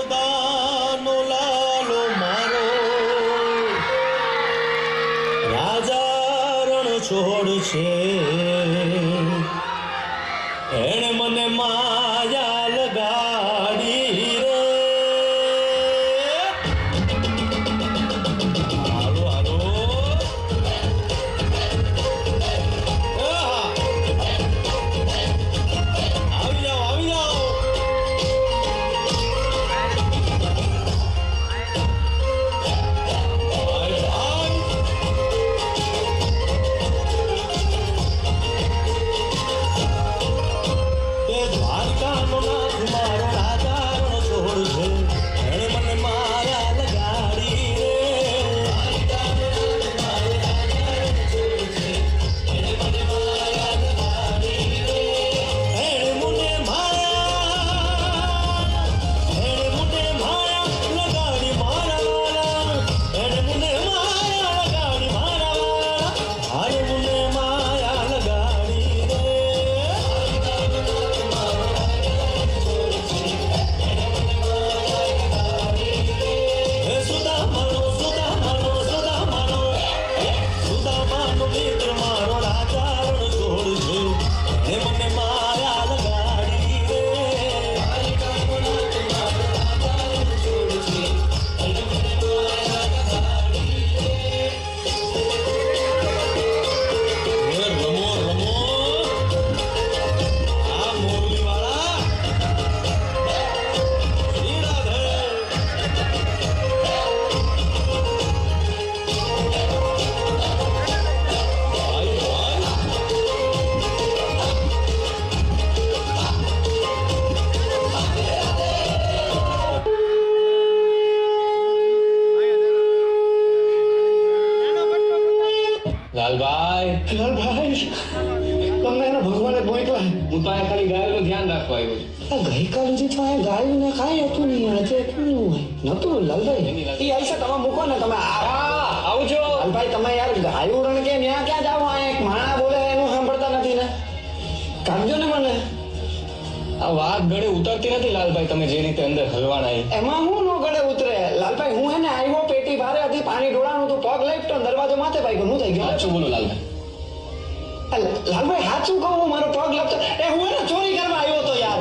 યશોદાનો લાલો મારો રાજા રણ છોડ છે એણે મને માયા લગાડી રે હાલો હાલો આવી જાઓ આવી જાઓ લાલભાઈ તમને એના ભગવાને મોકલા હું તો ખાલી ગાયનું ધ્યાન રાખવા આવ્યો છું. ગઈકાલે જે તો આ ગાયું ને કાંઈ હતું નહીં આજે કેવું હોય નતું લાલભાઈ એ આઈસા તમે મૂકો ને તમે આવું છો લાલભાઈ તમે યાર ગાયું રણ કે ન્યા ક્યાં જાવ આ એક માણા બોલે એનું સાંભળતા નથી ને કાઢજો ને મને આ વાત ગળે ઉતરતી નથી લાલભાઈ તમે જે રીતે અંદર હલવાના એમાં હું નો ગળે ઉતરે લાલભાઈ હું એને આવ્યો પેટી ભારે હતી પાણી ઢોળાનું તું પગ લઈ તો દરવાજો માથે પાઈ ગયો હું થઈ ગયો સાચું બોલો લાલભાઈ લાલભાઈ સાચું કહું મારો પગ લપતો એ હું એને ચોરી કરવા આવ્યો હતો યાર